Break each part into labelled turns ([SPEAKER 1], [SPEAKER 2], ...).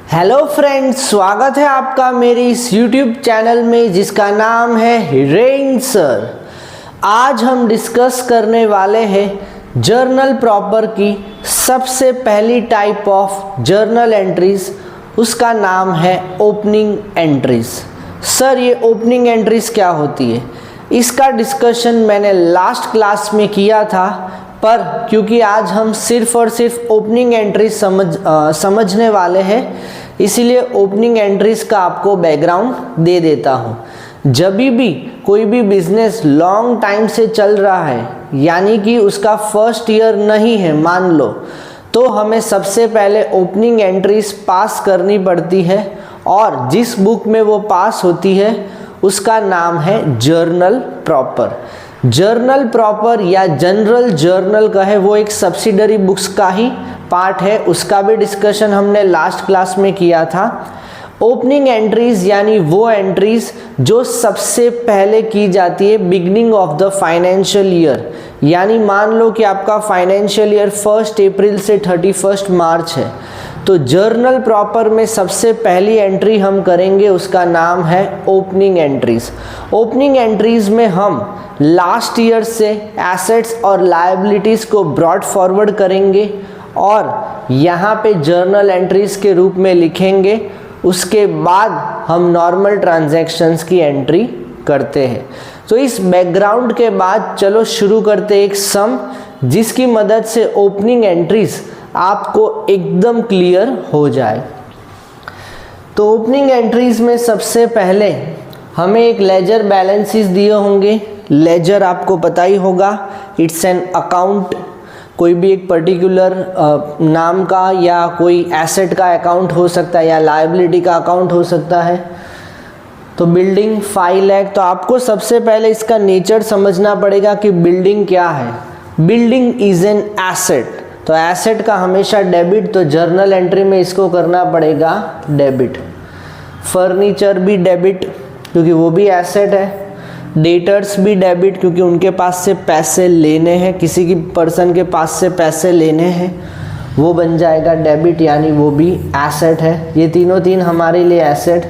[SPEAKER 1] Hello friends, स्वागत है आपका मेरे इस YouTube चैनल में जिसका नाम है हिरेन सर। आज हम डिस्कस करने वाले हैं जर्नल प्रॉपर की सबसे पहली टाइप ऑफ जर्नल एंट्रीज, उसका नाम है ओपनिंग एंट्रीज। सर ये ओपनिंग एंट्रीज क्या होती है, इसका डिस्कशन मैंने लास्ट क्लास में किया था, पर क्योंकि आज हम सिर्फ और सिर्फ ओपनिंग एंट्रीज समझने वाले हैं, इसीलिए ओपनिंग एंट्रीज का आपको बैकग्राउंड दे देता हूँ। जब भी कोई भी बिजनेस लॉन्ग टाइम से चल रहा है, यानी कि उसका फर्स्ट ईयर नहीं है मान लो, तो हमें सबसे पहले ओपनिंग एंट्रीज पास करनी पड़ती है, और जिस बुक में वो पास होती है उसका नाम है जर्नल प्रॉपर। जर्नल प्रॉपर या जनरल जर्नल का है, वो एक सब्सिडरी बुक्स का ही पार्ट है, उसका भी डिस्कशन हमने लास्ट क्लास में किया था। ओपनिंग एंट्रीज यानी वो एंट्रीज जो सबसे पहले की जाती है beginning of the financial year, यानी मान लो कि आपका फाइनेंशियल ईयर 1 अप्रैल से 31 मार्च है, तो जर्नल प्रॉपर में सबसे पहली एंट्री हम करेंगे, उसका नाम है ओपनिंग एंट्रीज। ओपनिंग एंट्रीज में हम लास्ट ईयर से एसेट्स और लायबिलिटीज़ को ब्रॉड फॉरवर्ड करेंगे और यहाँ पे जर्नल एंट्रीज के रूप में लिखेंगे। उसके बाद हम नॉर्मल ट्रांजैक्शंस की एंट्री करते हैं। तो इस बैकग्राउंड के बाद चलो शुरू करते एक सम, जिसकी मदद से ओपनिंग एंट्रीज आपको एकदम क्लियर हो जाए। तो ओपनिंग एंट्रीज में सबसे पहले हमें एक लेजर बैलेंसेस दिए होंगे। लेजर आपको पता ही होगा, इट्स एन अकाउंट, कोई भी एक पर्टिकुलर नाम का या कोई एसेट का अकाउंट हो सकता है या लायबिलिटी का अकाउंट हो सकता है। तो बिल्डिंग 5 लाख, तो आपको सबसे पहले इसका नेचर समझना पड़ेगा कि बिल्डिंग क्या है। बिल्डिंग इज एन एसेट, तो एसेट का हमेशा डेबिट, तो जर्नल एंट्री में इसको करना पड़ेगा डेबिट। फर्नीचर भी डेबिट क्योंकि वो भी एसेट है। डेटर्स भी डेबिट क्योंकि उनके पास से पैसे लेने हैं, किसी की पर्सन के पास से पैसे लेने हैं, वो बन जाएगा डेबिट, यानी वो भी एसेट है। ये तीन हमारे लिए एसेट।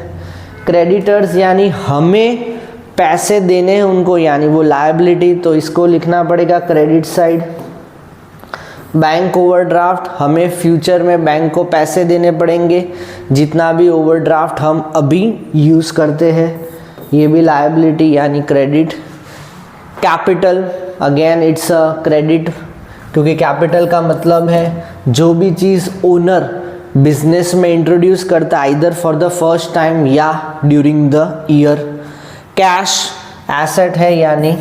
[SPEAKER 1] क्रेडिटर्स यानी हमें पैसे देने हैं उनको, यानी वो लायबिलिटी, तो इसको लिखना पड़ेगा क्रेडिट साइड। बैंक ओवरड्राफ्ट, हमें फ्यूचर में बैंक को पैसे देने पड़ेंगे, जितना भी ओवरड्राफ्ट हम अभी यूज़ करते हैं, ये भी लायबिलिटी यानी credit. Capital again it's a credit, क्योंकि कैपिटल का मतलब है जो भी चीज़ ओनर बिजनेस में इंट्रोड्यूस करता है, either for the first time या during the year. Cash asset है यानी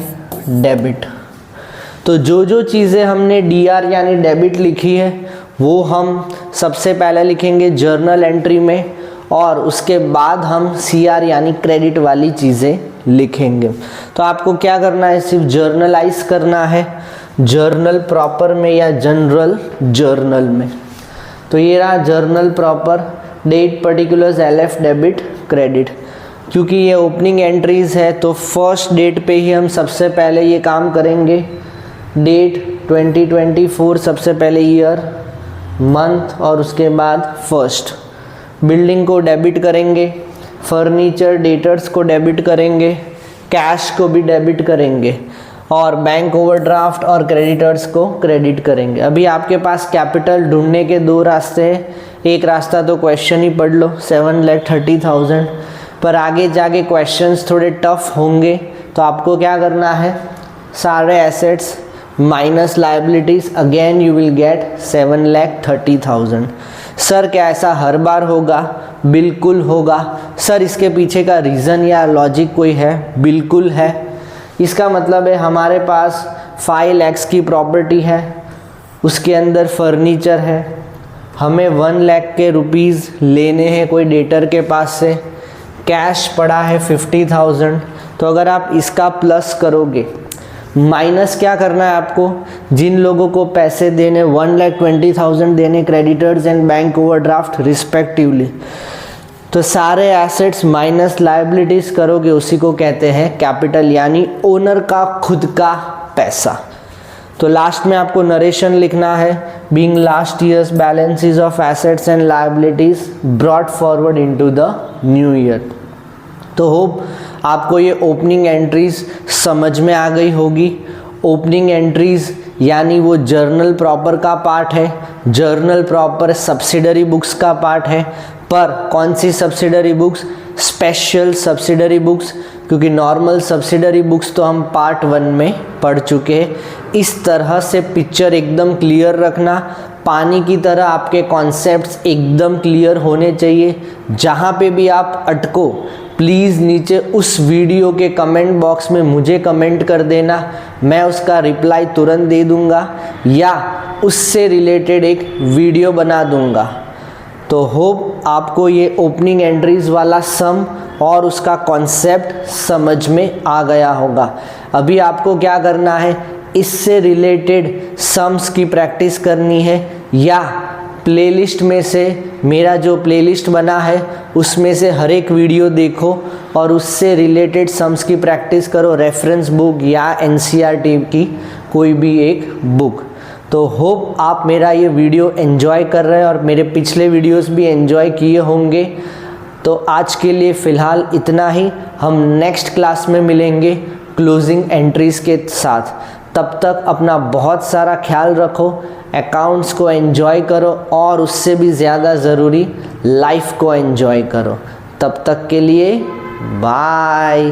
[SPEAKER 1] डेबिट। तो जो चीज़ें हमने डीआर यानी डेबिट लिखी है वो हम सबसे पहले लिखेंगे जर्नल एंट्री में, और उसके बाद हम सीआर यानी क्रेडिट वाली चीज़ें लिखेंगे। तो आपको क्या करना है, सिर्फ जर्नलाइज करना है जर्नल प्रॉपर में या जनरल जर्नल में। तो ये रहा journal proper, date particulars LF debit credit. क्योंकि ये ओपनिंग एंट्रीज है तो फर्स्ट डेट पे ही हम सबसे पहले ये काम करेंगे। डेट 2024 सबसे पहले ईयर, मंथ और उसके बाद फर्स्ट। बिल्डिंग को डेबिट करेंगे, फर्नीचर डेटर्स को डेबिट करेंगे, कैश को भी डेबिट करेंगे, और बैंक ओवरड्राफ्ट और क्रेडिटर्स को क्रेडिट करेंगे। अभी आपके पास कैपिटल ढूंढने के 2 रास्ते हैं। एक रास्ता तो क्वेश्चन ही पढ़ लो 7,30,000, पर आगे जाके क्वेश्चंस थोड़े टफ होंगे, तो आपको क्या करना है, सारे assets minus liabilities, again you will get 7,30,000। Sir क्या ऐसा हर बार होगा? बिल्कुल होगा। सर इसके पीछे का रीज़न या लॉजिक कोई है? बिल्कुल है। इसका मतलब है हमारे पास 5 लाख की प्रॉपर्टी है, उसके अंदर फर्नीचर है, हमें 1 लाख के रुपीज़ लेने हैं कोई डेटर के पास से, कैश पड़ा है 50,000। तो अगर आप इसका प्लस करोगे, माइनस क्या करना है आपको, जिन लोगों को पैसे देने 1,20,000 देने, creditors and bank overdraft respectively, तो सारे एसेट्स माइनस लायबिलिटीज करोगे, उसी को कहते हैं कैपिटल, यानी ओनर का खुद का पैसा। तो लास्ट में आपको नरेशन लिखना है, being last years balances of assets and liabilities brought forward into the new year. तो होप आपको ये ओपनिंग एंट्रीज समझ में आ गई होगी। ओपनिंग एंट्रीज यानी वो जर्नल प्रॉपर का पार्ट है। जर्नल प्रॉपर सब्सिडरी बुक्स का पार्ट है, पर कौन सी subsidiary books? Special subsidiary books, क्योंकि नॉर्मल सब्सिडरी बुक्स तो हम पार्ट 1 में पढ़ चुके हैं। इस तरह से पिक्चर एकदम क्लियर रखना, पानी की तरह आपके कॉन्सेप्ट्स एकदम क्लियर होने चाहिए। जहाँ पे भी आप अटको प्लीज़ नीचे उस वीडियो के कमेंट बॉक्स में मुझे कमेंट कर देना, मैं उसका रिप्लाई तुरंत दे दूँगा या उससे रिलेटेड एक वीडियो बना दूँगा। तो होप आपको ये ओपनिंग एंट्रीज वाला सम और उसका कॉन्सेप्ट समझ में आ गया होगा। अभी आपको क्या करना है, इससे रिलेटेड सम्स की प्रैक्टिस करनी है या प्लेलिस्ट में से मेरा जो प्लेलिस्ट बना है उसमें से हर एक वीडियो देखो और उससे रिलेटेड सम्स की प्रैक्टिस करो, रेफरेंस बुक या एनसीईआरटी की कोई भी एक बुक। तो होप आप मेरा ये वीडियो एंजॉय कर रहे हैं और मेरे पिछले वीडियोस भी एंजॉय किए होंगे। तो आज के लिए फ़िलहाल इतना ही, हम नेक्स्ट क्लास में मिलेंगे क्लोजिंग एंट्रीज़ के साथ। तब तक अपना बहुत सारा ख्याल रखो, अकाउंट्स को एंजॉय करो और उससे भी ज़्यादा ज़रूरी लाइफ को एंजॉय करो। तब तक के लिए बाय।